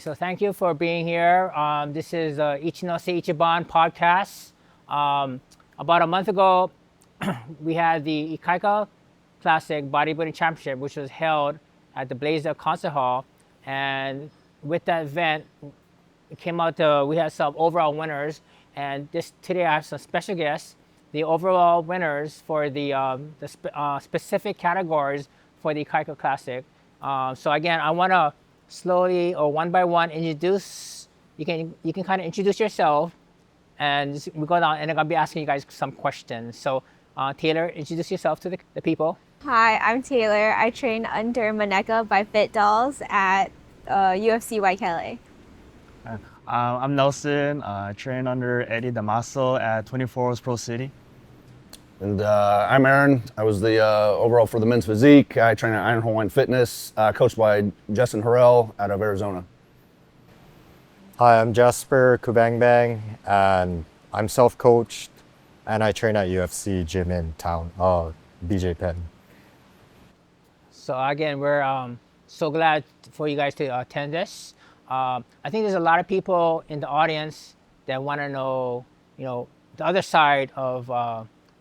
So thank you for being here. This is Ichinose Ichiban podcast. About a month ago, we had the Ikaika Classic Bodybuilding Championship, which was held at the Blazer Concert Hall. And with that event, it came out we had some overall winners. And today I have some special guests, the overall winners for the specific categories for the Ikaika Classic. So again, I want to slowly or one by one introduce. You can kind of introduce yourself, and we go down, and I'm gonna be asking you guys some questions. So Taylor, introduce yourself to the people. Hi, I'm Taylor. I train under Maneka by Fit Dolls at UFC Waikele. I'm Nelson. I train under Eddie Damaso at 24 Pro City. And I'm Aaron. I was the overall for the men's physique. I train at Iron Hawaiian Fitness, coached by Justin Harrell out of Arizona. Hi, I'm Jasper Kubangbang, and I'm self-coached, and I train at UFC gym in town, BJ Penn. So again, we're so glad for you guys to attend this. I think there's a lot of people in the audience that want to know, the other side of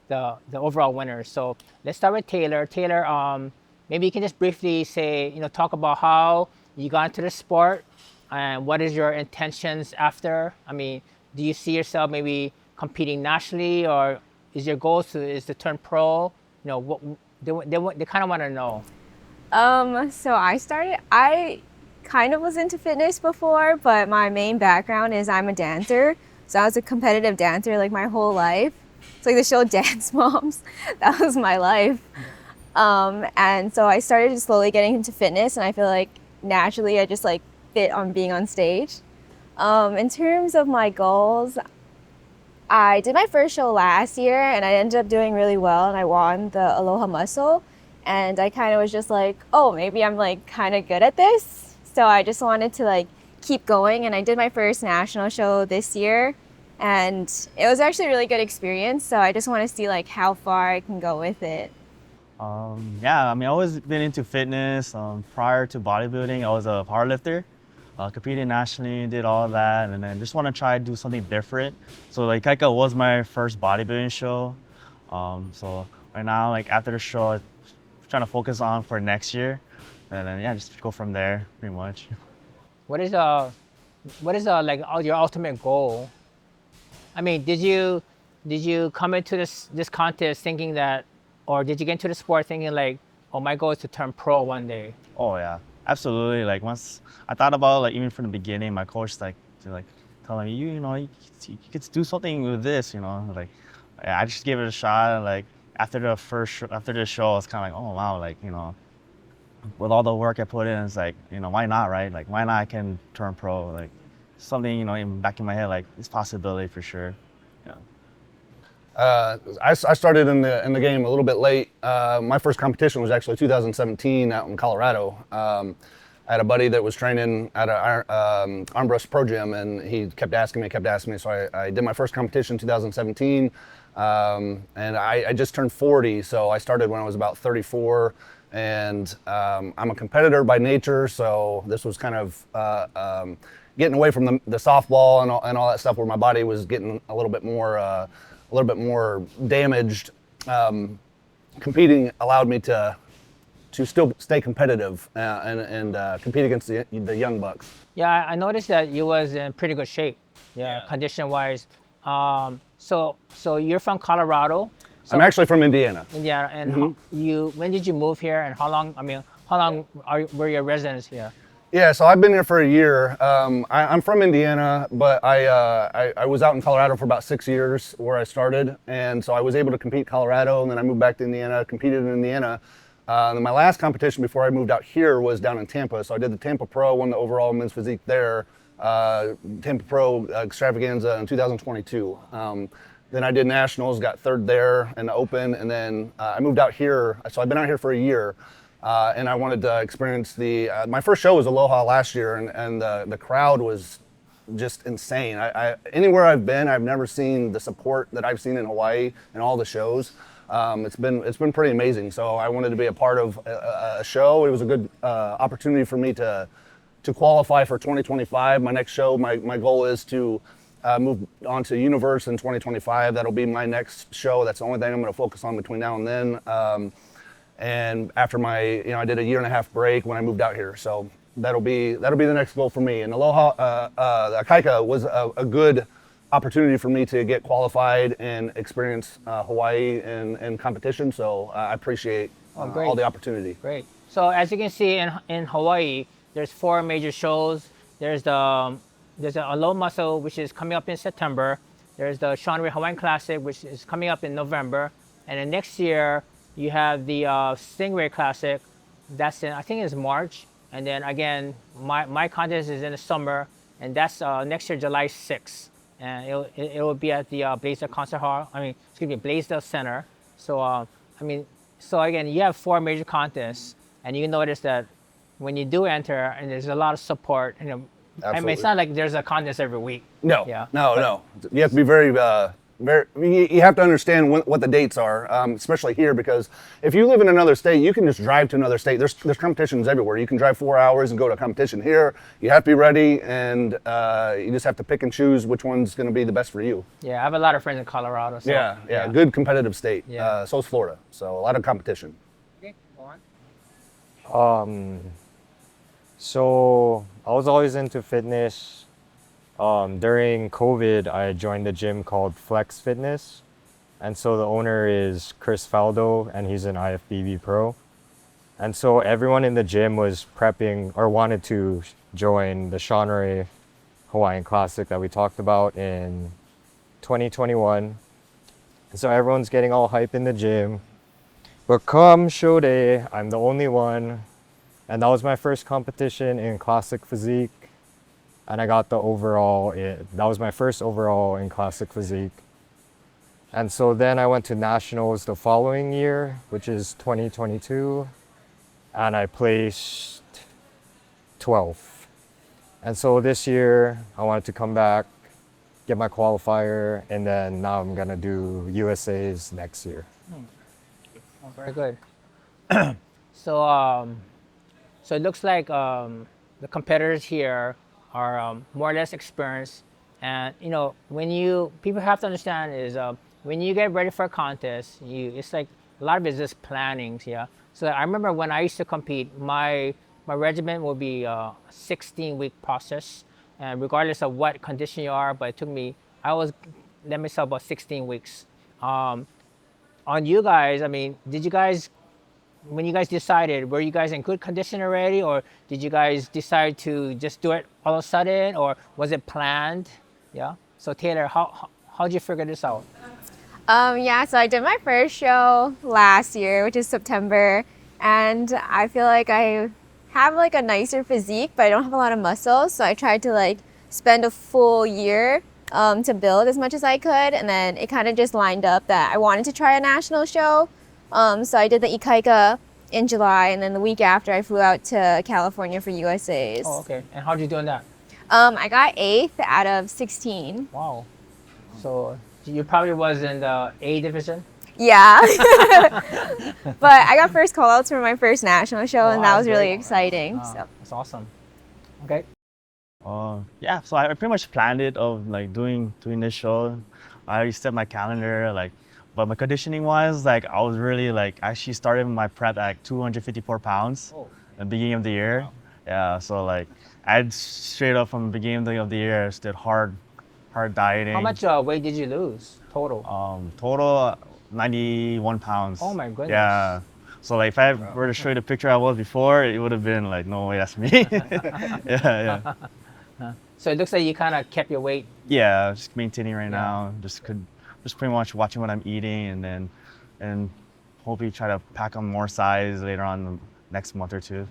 the overall winners. So let's start with Taylor. Taylor, maybe you can just briefly say, talk about how you got into the sport and what is your intentions after. I mean, do you see yourself maybe competing nationally, or is your goal to turn pro? What they kind of want to know. So I kind of was into fitness before, but my main background is I'm a dancer. So I was a competitive dancer like my whole life. It's like the show Dance Moms. That was my life. And so I started slowly getting into fitness, and I feel like naturally I just fit on being on stage. In terms of my goals, I did my first show last year, and I ended up doing really well, and I won the Aloha Muscle. And I kind of was just like, oh, maybe I'm kind of good at this. So I just wanted to keep going, and I did my first national show this year. And it was actually a really good experience, so I just want to see how far I can go with it. Yeah, I mean, I've always been into fitness. Prior to bodybuilding, I was a powerlifter. Competed nationally, did all of that, and then just want to try to do something different. So Ikaika was my first bodybuilding show. So right now, after the show, I'm trying to focus on for next year, and then just go from there, pretty much. What is your ultimate goal? I mean, did you come into this contest thinking that, or did you get into the sport thinking oh, my goal is to turn pro one day? Oh yeah, absolutely. Once I thought about even from the beginning, my coach telling me, you could do something with this, I just gave it a shot. After the show, I was kind of oh wow, with all the work I put in, it's why not, right? Why not I can turn pro? Something, in back in my head, it's a possibility for sure. Yeah. I started in the game a little bit late. My first competition was actually 2017 out in Colorado. I had a buddy that was training at an Armbrust Pro Gym, and he kept asking me. So I did my first competition in 2017, and I just turned 40. So I started when I was about 34, and I'm a competitor by nature. So this was kind of getting away from the softball and all that stuff, where my body was getting a little bit more damaged. Competing allowed me to still stay competitive and compete against the young bucks. Yeah, I noticed that you was in pretty good shape. Yeah. Condition wise. So you're from Colorado. So I'm actually from Indiana. Indiana, and when did you move here, and how long were your residents here? Yeah, so I've been here for a year. I'm from Indiana, but I was out in Colorado for about 6 years where I started, and so I was able to compete in Colorado, and then I moved back to Indiana, competed in Indiana. And my last competition before I moved out here was down in Tampa, so I did the Tampa Pro, won the overall men's physique there, Tampa Pro Extravaganza in 2022. Then I did nationals, got third there in the open, and then I moved out here, so I've been out here for a year. And I wanted to experience my first show was Aloha last year, and the crowd was just insane. Anywhere I've been, I've never seen the support that I've seen in Hawaii and all the shows. It's been pretty amazing. So I wanted to be a part of a show. It was a good opportunity for me to to qualify for 2025. My next show, my goal is to move on to Universe in 2025. That'll be my next show. That's the only thing I'm going to focus on between now and then. And after my, I did a 1.5-year break when I moved out here. So that'll be the next goal for me. And Aloha, the Ikaika was a good opportunity for me to get qualified and experience Hawaii in competition. So I appreciate all the opportunity. Great. So as you can see in Hawaii, there's 4 major shows. There's a low muscle, which is coming up in September. There's the Shanghai Hawaiian Classic, which is coming up in November. And then next year, you have the Stingray Classic. That's I think it's March. And then again, my contest is in the summer, and that's next year, July 6th. And it will be at the Blaisdell Concert Hall. Blaisdell Center. So so again, you have 4 major contests, and you notice that when you do enter, and there's a lot of support. It's not like there's a contest every week. No, yeah. No. You have to be very. You have to understand what the dates are, especially here, because if you live in another state, you can just drive to another state. There's competitions everywhere. You can drive 4 hours and go to a competition. Here, you have to be ready, and you just have to pick and choose which one's going to be the best for you. Yeah, I have a lot of friends in Colorado. So, yeah, good competitive state. Yeah. So is Florida. So a lot of competition. Okay, go on. So I was always into fitness. During COVID, I joined a gym called Flex Fitness. And so the owner is Chris Faldo, and he's an IFBB pro. And so everyone in the gym was prepping or wanted to join the Shanghai Hawaiian Classic that we talked about in 2021. And so everyone's getting all hype in the gym. But come show day, I'm the only one. And that was my first competition in Classic Physique. And I got the overall, that was my first overall in Classic Physique. And so then I went to Nationals the following year, which is 2022. And I placed 12th. And so this year I wanted to come back, get my qualifier, and then now I'm gonna do USA's next year. Oh, very good. So it looks like the competitors here are more or less experienced, and people have to understand is when you get ready for a contest, it's like a lot of it is just planning. Yeah. So I remember when I used to compete, my regimen would be a 16-week process, and regardless of what condition you are, but it took me, I always let myself about 16 weeks. On you guys, did you guys, when you guys decided, were you guys in good condition already, or did you guys decide to just do it all of a sudden, or was it planned? Yeah. So Taylor, how'd you figure this out? So I did my first show last year, which is September, and I feel like I have like a nicer physique, but I don't have a lot of muscles. So I tried to spend a full year to build as much as I could, and then it kind of just lined up that I wanted to try a national show. So I did the Ikaika in July, and then the week after I flew out to California for USA's. Oh, okay. And how'd you do in that? I got 8th out of 16. Wow. So you probably was in the A division? Yeah. But I got first call-outs for my first national show, and that was really exciting. So that's awesome. Okay. So I pretty much planned it of doing this show. I already set my calendar, but my conditioning wise, I was really actually started my prep at 254 pounds at the beginning of the year. Wow. Yeah, so I had straight up from the beginning of the year, I did hard dieting. How much weight did you lose total? Total 91 pounds. Oh my goodness. Yeah. So if I were to show you the picture I was before, it would have been no way, that's me. yeah. So it looks like you kind of kept your weight. Yeah, just maintaining right now. Just pretty much watching what I'm eating, and hopefully try to pack on more size later on the next month or two.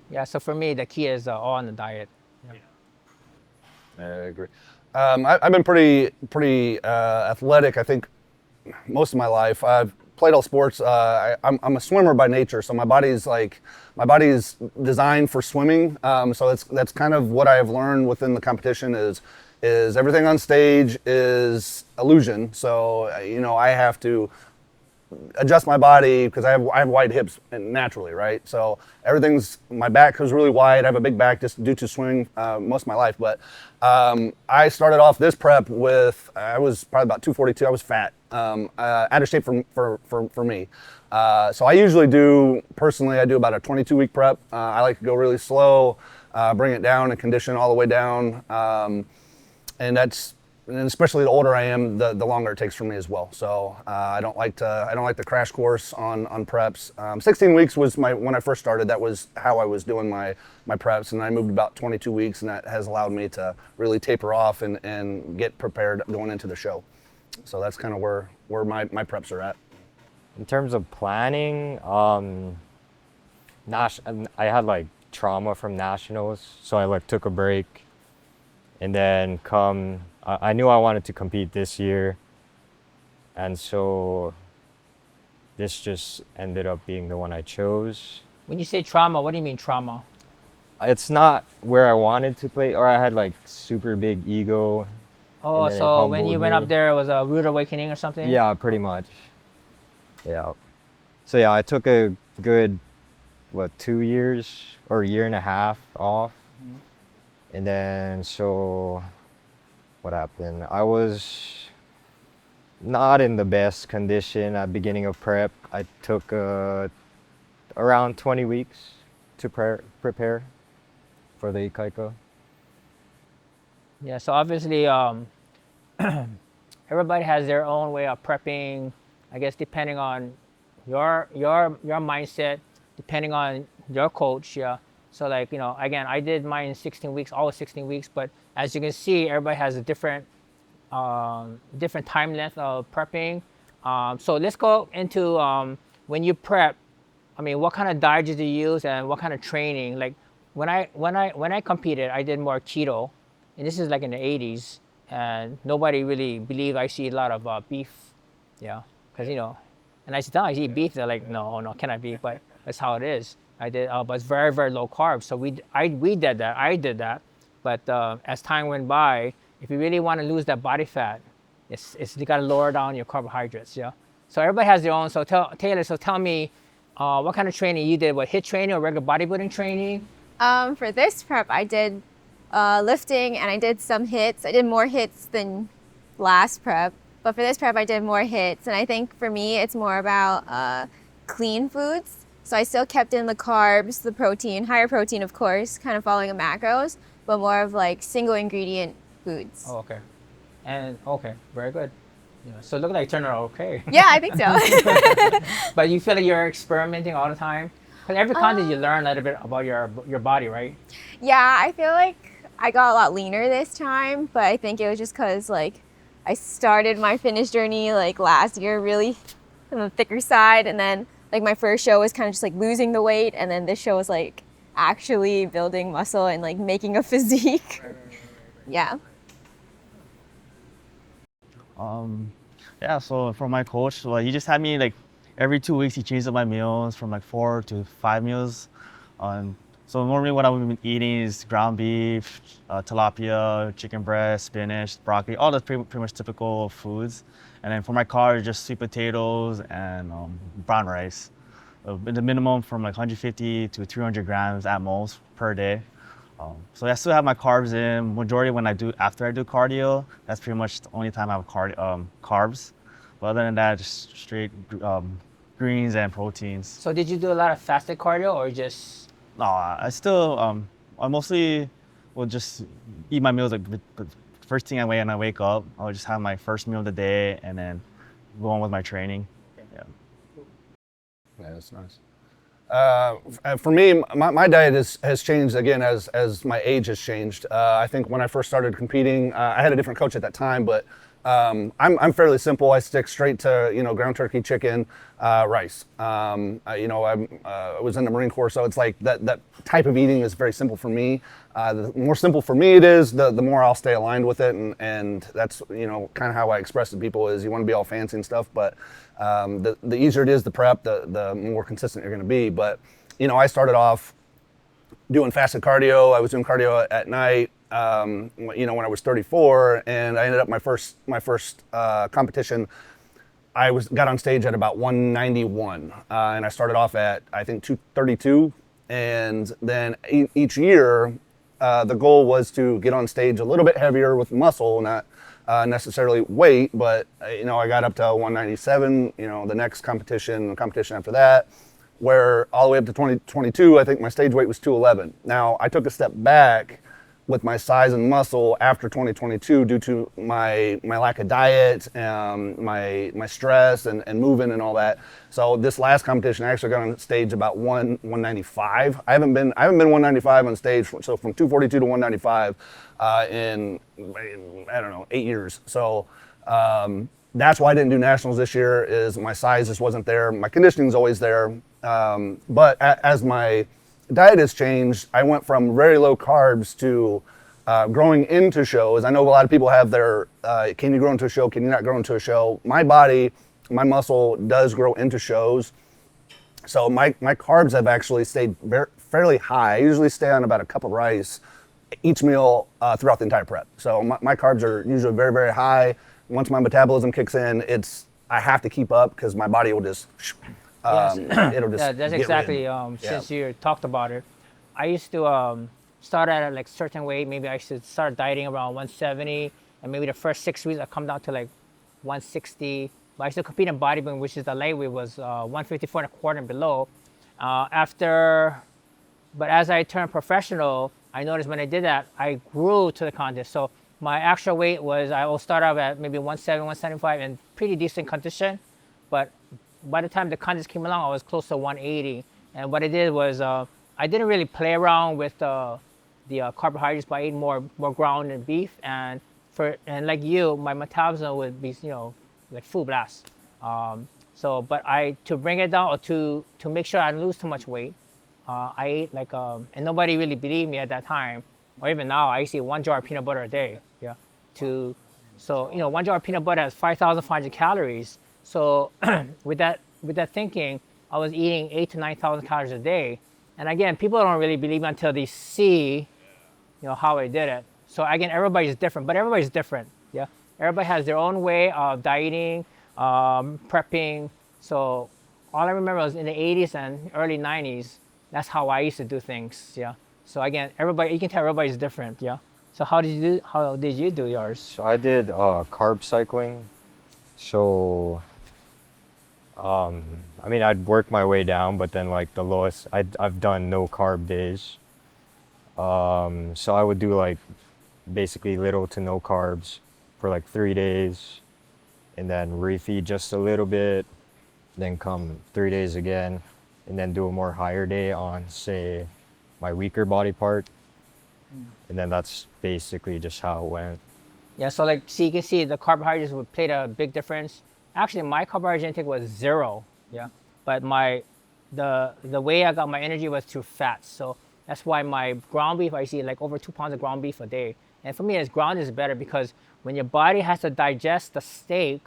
Yeah. So for me, the key is all on the diet. Yeah. I agree. I've been pretty athletic, I think, most of my life. I've played all sports. I'm a swimmer by nature, so my body's designed for swimming. So that's kind of what I've learned within the competition is everything on stage is illusion. So I have to adjust my body because I have wide hips naturally, right? So my back is really wide. I have a big back just due to swimming most of my life. But I started off this prep I was probably about 242. I was fat, out of shape for me. So I usually personally, I do about a 22-week prep. I like to go really slow, bring it down and condition all the way down. And especially the older I am, the longer it takes for me as well. So I don't like the crash course on preps. 16 weeks was when I first started. That was how I was doing my preps, and I moved about 22 weeks, and that has allowed me to really taper off and get prepared going into the show. So that's kind of where my preps are at. In terms of planning, I had like trauma from nationals, so I like took a break, and then I knew I wanted to compete this year, and so this just ended up being the one I chose. When you say trauma, what do you mean trauma? It's not where I wanted to play, or I had like super big ego. Oh, And then it so when you humbled went me. up there, it was a rude awakening or something? Yeah, pretty much. Yeah. So yeah, I took a good, 2 years or a year and a half off. And then, so what happened? I was not in the best condition at beginning of prep. I took around 20 weeks to prepare for the Ikaika. Yeah, so obviously everybody has their own way of prepping, I guess depending on your mindset, depending on your coach, yeah. So like, again, I did mine in 16 weeks, always 16 weeks, but as you can see, everybody has a different time length of prepping. So let's go into when you prep, what kind of diet did you use and what kind of training? Like when I competed, I did more keto, and this is like in the 80s, and nobody really believed I eat a lot of beef, yeah, because and I said, I eat beef. They're like, no, cannot be, but that's how it is. I did, but it's very, very low carb. So we did that. I did that. But as time went by, if you really want to lose that body fat, you got to lower down your carbohydrates. Yeah. So everybody has their own. So Taylor, tell me, what kind of training you did? What, HIIT training or regular bodybuilding training? For this prep, I did lifting and I did some hits. I did more hits than last prep, but for this prep, I did more hits. And I think for me, it's more about clean foods. So I still kept in the carbs, the protein, higher protein, of course, kind of following the macros, but more of like single ingredient foods. Oh, okay. And okay, very good. Yeah, so it looked like it turned out okay. Yeah, I think so. But you feel like you're experimenting all the time? Because every contest you learn a little bit about your body, right? Yeah, I feel like I got a lot leaner this time, but I think it was just because like I started my fitness journey like last year really on the thicker side, and then like my first show was kind of just like losing the weight, and then this show was like actually building muscle and like making a physique. Yeah. Yeah, so for my coach, he just had me like every 2 weeks he changed up my meals from like 4 to 5 meals. So normally what I've been eating is ground beef, tilapia, chicken breast, spinach, broccoli, all the pretty much typical foods. And then for my carbs, just sweet potatoes and brown rice. The minimum from like 150 to 300 grams at most per day. So I still have my carbs in. Majority after I do cardio, that's pretty much the only time I have carbs. But other than that, just straight greens and proteins. So did you do a lot of fasted cardio or just? No, I still, I mostly will just eat my meals like first thing when I wake up. I'll just have my first meal of the day and then go on with my training. Yeah. Yeah, that's nice. For me, my diet has changed again as my age has changed. I think when I first started competing, I had a different coach at that time, but I'm fairly simple. I stick straight to ground turkey, chicken, rice. I was in the Marine Corps, so it's like that type of eating is very simple for me. The more simple for me it is, the more I'll stay aligned with it, and that's kind of how I express to people is you want to be all fancy and stuff, but the easier it is to prep, the more consistent you're going to be. But I started off doing fasted cardio. I was doing cardio at night. When I was 34, and I ended up my first competition. I got on stage at about 191, and I started off at, I think, 232. And then each year, the goal was to get on stage a little bit heavier with muscle, not necessarily weight, but I got up to 197. The next competition after that, where all the way up to 2022, I think my stage weight was 211. Now I took a step back with my size and muscle after 2022 due to my lack of diet, my stress and moving and all that. So this last competition, I actually got on stage about 195. I haven't been 195 on stage, so from 242 to 195 in I don't know, 8 years. So that's why I didn't do nationals this year. Is my size just wasn't there. My conditioning's always there, but as my diet has changed, I went from very low carbs to growing into shows. I know a lot of people have their, can you grow into a show, can you not grow into a show? My body, my muscle does grow into shows. So my carbs have actually stayed fairly high. I usually stay on about a cup of rice each meal throughout the entire prep. So my carbs are usually very, very high. Once my metabolism kicks in, I have to keep up because my body will just it'll just that's exactly since you talked about it. I used to start at like certain weight. Maybe I should start dieting around 170, and maybe the first 6 weeks I come down to like 160. But I used to compete in bodybuilding, which is the lightweight was 154 and a quarter and below. But as I turned professional, I noticed when I did that, I grew to the contest. So my actual weight was, I will start off at maybe 170, 175 in pretty decent condition. But by the time the contest came along, I was close to 180. And what I did was, I didn't really play around with the carbohydrates, but I ate more ground and beef. And like you, my metabolism would be, like full blast. But to bring it down, or to make sure I don't lose too much weight, I ate like, and nobody really believed me at that time, or even now, I used to eat 1 jar of peanut butter a day. Yeah. So 1 jar of peanut butter has 5,500 calories. So with that thinking, I was eating 8,000 to 9,000 calories a day. And again, people don't really believe me until they see, how I did it. So again, everybody's different, but everybody's different. Yeah. Everybody has their own way of dieting, prepping. So all I remember was in the 80s and early 90s, that's how I used to do things. Yeah. So again, you can tell everybody's different. Yeah. So how did you do yours? So I did carb cycling. So I'd work my way down, but then like the lowest, I've done no carb days. So I would do like basically little to no carbs for like 3 days, and then refeed just a little bit, then come 3 days again, and then do a more higher day on, say, my weaker body part. And then that's basically just how it went. Yeah, so you can see the carbohydrates would play a big difference. Actually, my carbohydrate intake was 0, yeah. But the way I got my energy was through fats. So that's why my ground beef, I see like over 2 pounds of ground beef a day. And for me, ground is better because when your body has to digest the steak,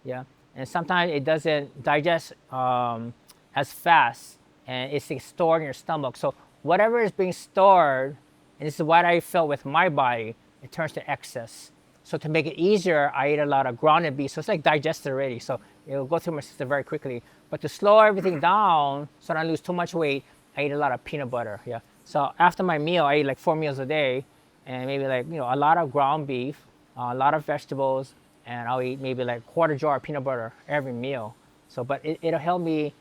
yeah, and sometimes it doesn't digest as fast, and it's stored in your stomach. So whatever is being stored, and this is what I felt with my body, it turns to excess. So to make it easier, I eat a lot of grounded beef. So it's like digested already. So it'll go through my system very quickly. But to slow everything down, so I don't lose too much weight, I eat a lot of peanut butter. Yeah. So after my meal, I eat like 4 meals a day, and maybe like a lot of ground beef, a lot of vegetables, and I'll eat maybe like 1/4 jar of peanut butter every meal. So, but it'll help me.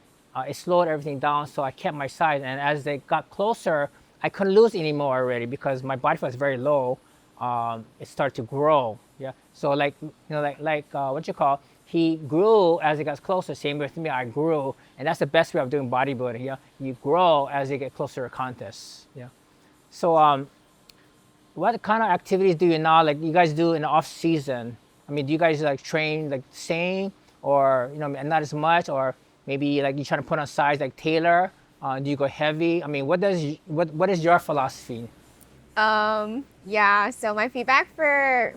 It slowed everything down, so I kept my size. And as they got closer, I couldn't lose anymore already because my body fat was very low. It started to grow. Yeah. So he grew as it got closer. Same with me, I grew, and that's the best way of doing bodybuilding. Yeah. You grow as you get closer to contests. Yeah. So what kind of activities do you now, like you guys do in the off season? I mean, do you guys like train like the same, or not as much, or maybe like you trying to put on size like Taylor? Do you go heavy? I mean, what is your philosophy? Yeah, so my feedback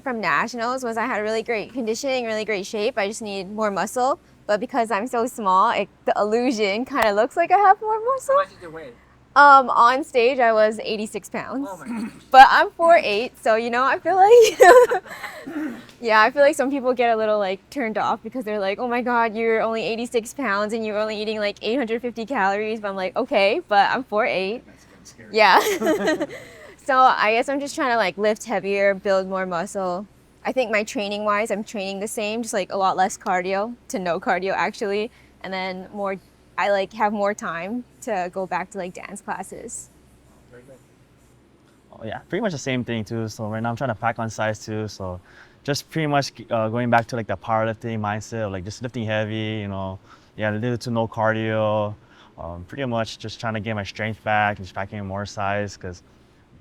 from nationals was I had really great conditioning, really great shape. I just need more muscle. But because I'm so small, the illusion kind of looks like I have more muscle. How much is your weight? On stage, I was 86 pounds. But I'm 4'8", so I feel like, yeah, I feel like some people get a little like turned off because they're like, oh my God, you're only 86 pounds and you're only eating like 850 calories. But I'm like, okay, but I'm 4'8". Yeah. So I guess I'm just trying to like lift heavier, build more muscle. I think my training wise, I'm training the same, just like a lot less cardio to no cardio actually. And then I like have more time to go back to like dance classes. Oh, yeah, pretty much the same thing too. So right now I'm trying to pack on size too. So just pretty much going back to like the powerlifting mindset of like just lifting heavy, yeah, little to no cardio. Pretty much just trying to get my strength back and just packing more size because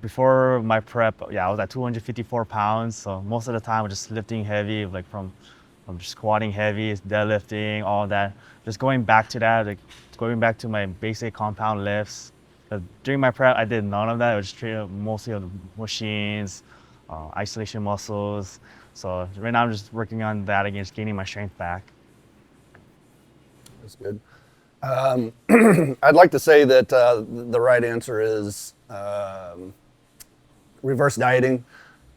before my prep, yeah, I was at 254 pounds. So most of the time I was just lifting heavy, like from just squatting heavy, deadlifting, all that. Just going back to that, like going back to my basic compound lifts. During my prep, I did none of that. I was just mostly on the machines, isolation muscles. So right now I'm just working on that again, just gaining my strength back. That's good. I'd like to say that the right answer is reverse dieting.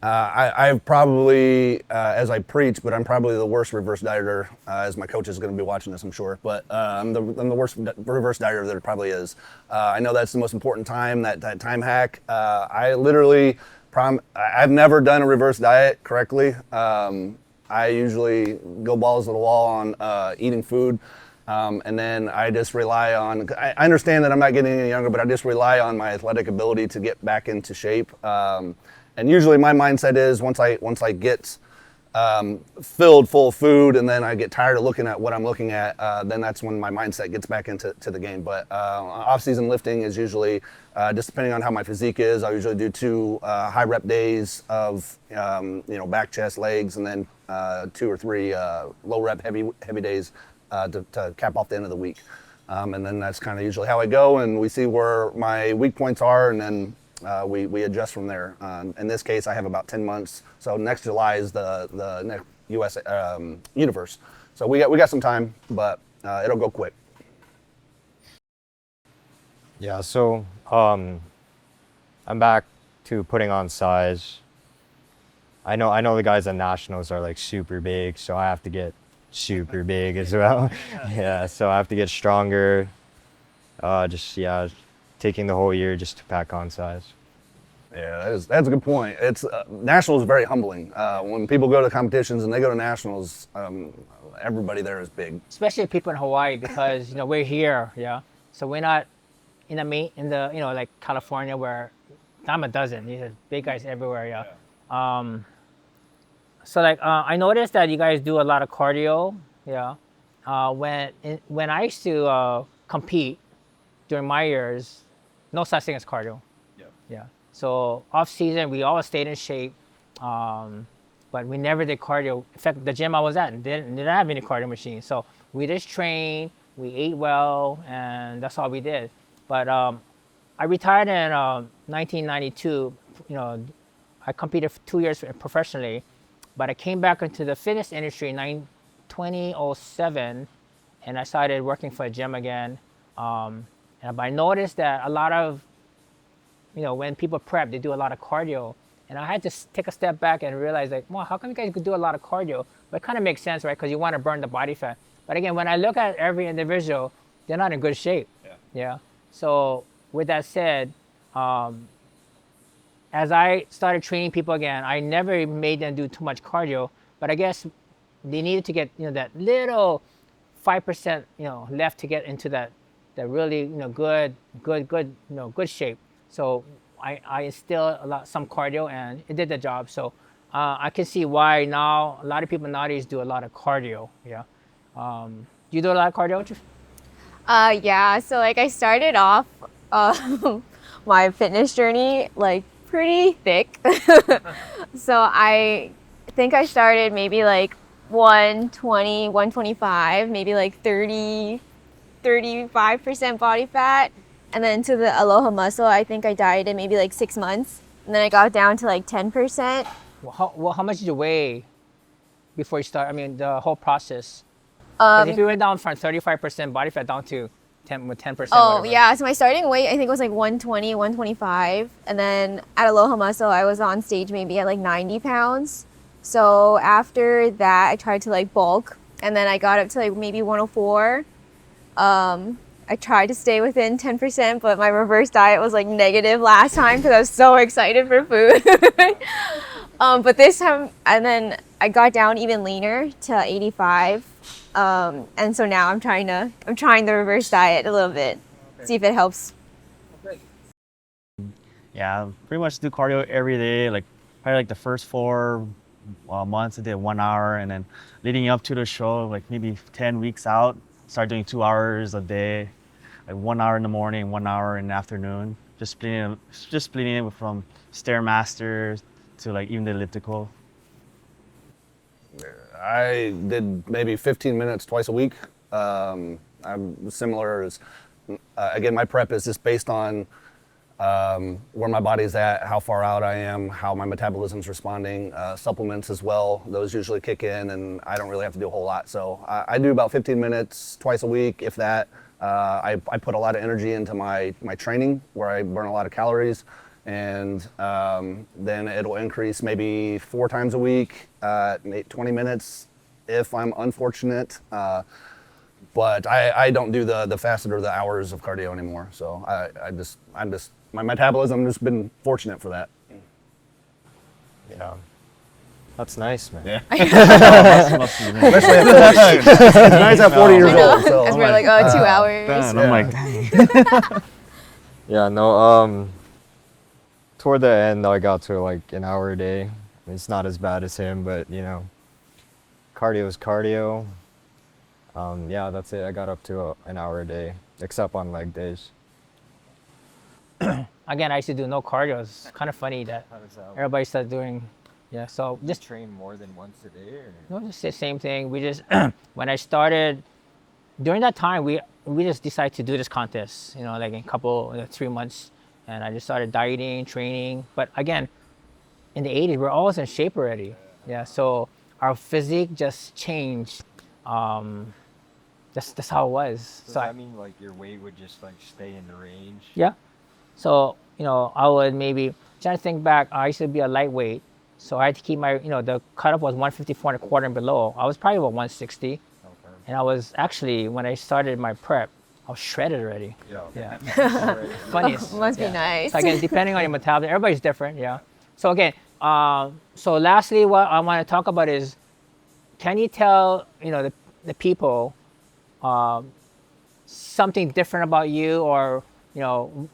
I've probably, as I preach, but I'm probably the worst reverse dieter, as my coach is going to be watching this, I'm sure. But I'm the worst reverse dieter there probably is. I know that's the most important time, that time hack. I literally, I've never done a reverse diet correctly. I usually go balls to the wall on eating food. And then I just rely on, I understand that I'm not getting any younger, but I just rely on my athletic ability to get back into shape. And usually my mindset is once I get filled full of food and then I get tired of looking at what I'm looking at, then that's when my mindset gets back into the game. But off-season lifting is usually, just depending on how my physique is, I usually do 2 high rep days of back, chest, legs, and then 2 or 3 low rep heavy days to cap off the end of the week. And then that's kind of usually how I go, and we see where my weak points are, and then we adjust from there. In this case, I have about 10 months. So next July is the next U.S. Universe. So we got some time, but it'll go quick. Yeah, so I'm back to putting on size. I know the guys at nationals are like super big, so I have to get super big as well. Yeah, so I have to get stronger. Taking the whole year just to pack on size. Yeah, that's a good point. It's nationals is very humbling. When people go to competitions and they go to nationals, everybody there is big. Especially people in Hawaii because we're here, yeah. So we're not in the like California where dime a dozen. These are big guys everywhere, yeah. So like I noticed that you guys do a lot of cardio, yeah. When I used to compete during my years, no such thing as cardio. Yeah. So off season, we always stayed in shape, but we never did cardio. In fact, the gym I was at didn't have any cardio machines. So we just trained, we ate well, and that's all we did. But I retired in 1992. I competed for 2 years professionally, but I came back into the fitness industry in 2007, and I started working for a gym again. But I noticed that a lot of, when people prep, they do a lot of cardio. And I had to take a step back and realize, like, well, how come you guys could do a lot of cardio? But it kind of makes sense, right? Because you want to burn the body fat. But again, when I look at every individual, they're not in good shape. Yeah. So with that said, as I started training people again, I never made them do too much cardio. But I guess they needed to get, that little 5%, left to get into that really, good shape. So I instilled some cardio, and it did the job. So I can see why now a lot of people nowadays do a lot of cardio. Yeah. Do you do a lot of cardio? Yeah. So like I started off my fitness journey like pretty thick. So I think I started maybe like 120, 125, maybe like 30, 35% body fat. And then to the Aloha muscle, I think I dieted maybe like 6 months. And then I got down to like 10%. How much did you weigh before you start? I mean, the whole process. If you went down from 35% body fat down to 10%. Oh, whatever. yeah. So my starting weight, I think, was like 120, 125. And then at Aloha Muscle, I was on stage maybe at like 90 pounds. So after that, I tried to like bulk. And then I got up to like maybe 104. I tried to stay within 10%, but my reverse diet was like negative last time because I was so excited for food. But this time, and then I got down even leaner to 85. And so now I'm trying the reverse diet a little bit, see if it helps. Yeah, pretty much do cardio every day. Like probably like the first 4 months I did 1 hour, and then leading up to the show, like maybe 10 weeks out, start doing 2 hours a day, like 1 hour in the morning, 1 hour in the afternoon. Just splitting it from Stairmaster to like even the elliptical. I did maybe 15 minutes twice a week. I'm similar as, again, my prep is just based on where my body's at, how far out I am, how my metabolism's responding, supplements as well. Those usually kick in, and I don't really have to do a whole lot. So I do about 15 minutes twice a week, if that. I put a lot of energy into my training, where I burn a lot of calories, and then it'll increase maybe 4 times a week, 20 minutes if I'm unfortunate. But I don't do the fasted or the hours of cardio anymore. So I'm just my metabolism has just been fortunate for that. Yeah. That's nice, man. Yeah. Especially at 40. It's nice at 40 years I know, old. So as I'm we're like, like, 2 hours. And I'm like, dang. Yeah, no, toward the end, I got to like an hour a day. It's not as bad as him, but you know, cardio is cardio. Yeah, that's it. I got up to an hour a day, except on leg days. Again, I used to do no cardio. It's kind of funny that everybody started doing. Yeah, so just train more than once a day, or no, just the same thing. We just when I started during that time, we just decided to do this contest. You know, like in a couple 3 months, and I just started dieting, training. But again, in the 80s, we're always in shape already. Yeah, so our physique just changed. That's how it was. does So that mean like your weight would just like stay in the range? yeah. So, you know, I would maybe, trying to think back, I used to be a lightweight. So I had to keep my, you know, the cutoff was 154 and a quarter and below. I was probably about 160. Okay. And I was actually, when I started my prep, I was shredded already. Yeah. Yeah. Funniest. Must be Yeah. nice. So again, depending on your metabolism, everybody's different, yeah. So again, so lastly, what I want to talk about is, can you tell, you know, the people something different about you, or, you know,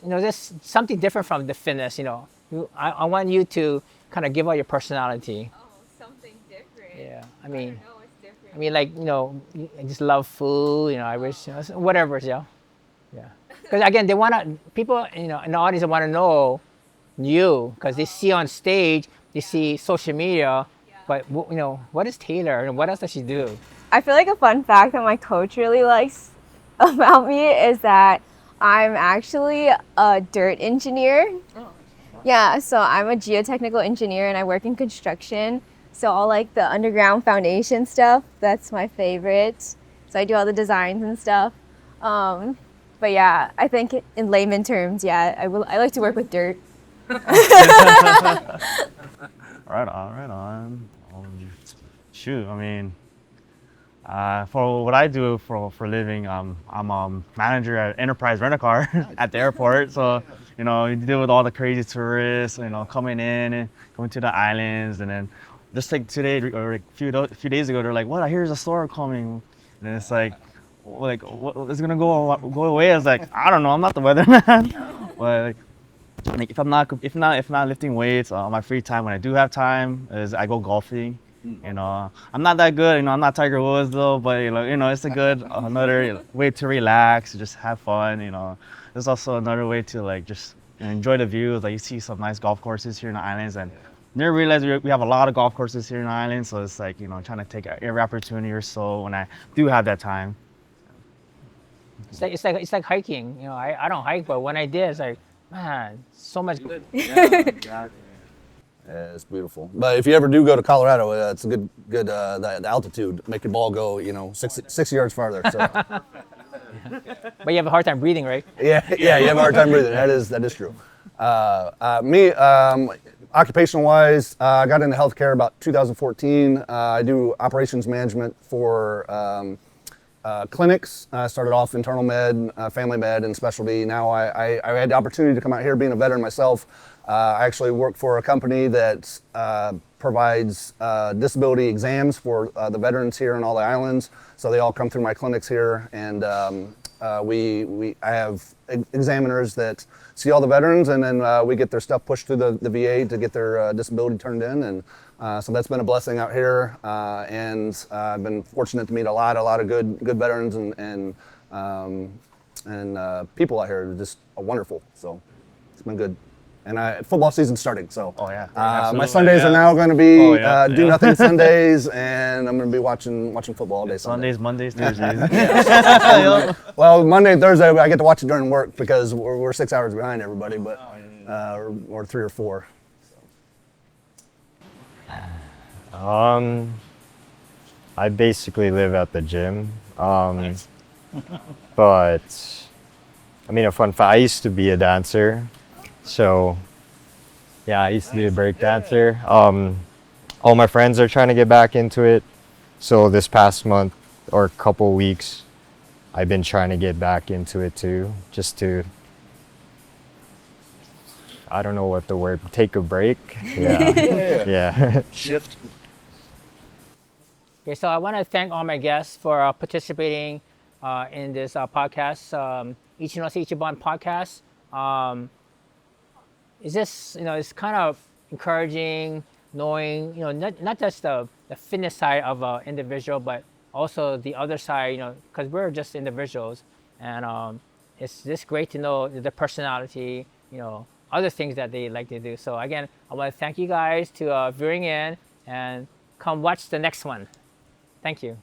this something different from the fitness, you know. I want you to kind of give out your personality. Oh, something different. Yeah, I I mean, don't know what's different. I mean, like, you know, I just love food, you know, I wish, you know, whatever, yeah. Yeah. Because again, they want to, people, you know, in the audience want to know you, because they see on stage, they see social media, but, you know, what is Taylor and what else does she do? I feel like a fun fact that my coach really likes about me is that I'm actually a dirt engineer. Yeah, so I'm a geotechnical engineer and I work in construction. So all like the underground foundation stuff, that's my favorite. So I do all the designs and stuff. But yeah, I think in layman terms, yeah, I like to work with dirt. Right on. Shoot, I mean, for what I do for a living, I'm a manager at Enterprise Rent-A-Car at the airport. So, you know, you deal with all the crazy tourists, you know, coming in and going to the islands, and then just like today or like a few days ago, they're like, "What? I hear there's a storm coming," and it's like, what, it's gonna go away. I was like, I don't know, I'm not the weatherman, but like if I'm not lifting weights on my free time, when I do have time, is I go golfing. You know, I'm not that good. You know, I'm not Tiger Woods though, but you know, it's a good another way to relax, just have fun. You know, there's also another way to like just enjoy the views. Like you see some nice golf courses here in the islands, and never realized we have a lot of golf courses here in the islands. So it's like, you know, trying to take every opportunity or so when I do have that time. It's like hiking. You know, I don't hike, but when I did, it's like, man, so much good. Yeah, it's beautiful. But if you ever do go to Colorado, it's a good the altitude make your ball go, you know, six yards farther. So. But you have a hard time breathing, right? Yeah, yeah, you have a hard time breathing. That is true. Me, occupational-wise, I got into healthcare about 2014. I do operations management for clinics. I started off internal med, family med, and specialty. Now I had the opportunity to come out here being a veteran myself. I actually work for a company that provides disability exams for the veterans here in all the islands. So they all come through my clinics here, and I have examiners that see all the veterans, and then we get their stuff pushed through the VA to get their disability turned in, and so that's been a blessing out here. And I've been fortunate to meet a lot of good veterans and people out here. They're just wonderful. So it's been good. And football season's starting, so Oh, yeah. my Absolutely, Sundays yeah. are now going to be Oh, yeah, do yeah. nothing Sundays, and I'm going to be watching football all day. Sundays, Mondays, Tuesdays. Well, Monday and Thursday I get to watch it during work because we're 6 hours behind everybody, but or 3 or 4. I basically live at the gym. But I mean, a fun fact, I used to be a dancer. So yeah, I used to be a break dancer. All my friends are trying to get back into it. So this past month or couple weeks, I've been trying to get back into it too, just to, I don't know what the word, take a break. Yeah. Yeah. Shift. Okay, so I want to thank all my guests for participating in this podcast, Ichinose Ichiban podcast. It's just, it's kind of encouraging knowing, not just the fitness side of an individual, but also the other side, because we're just individuals. And it's just great to know the personality, other things that they like to do. So again, I want to thank you guys to viewing in, and come watch the next one. Thank you.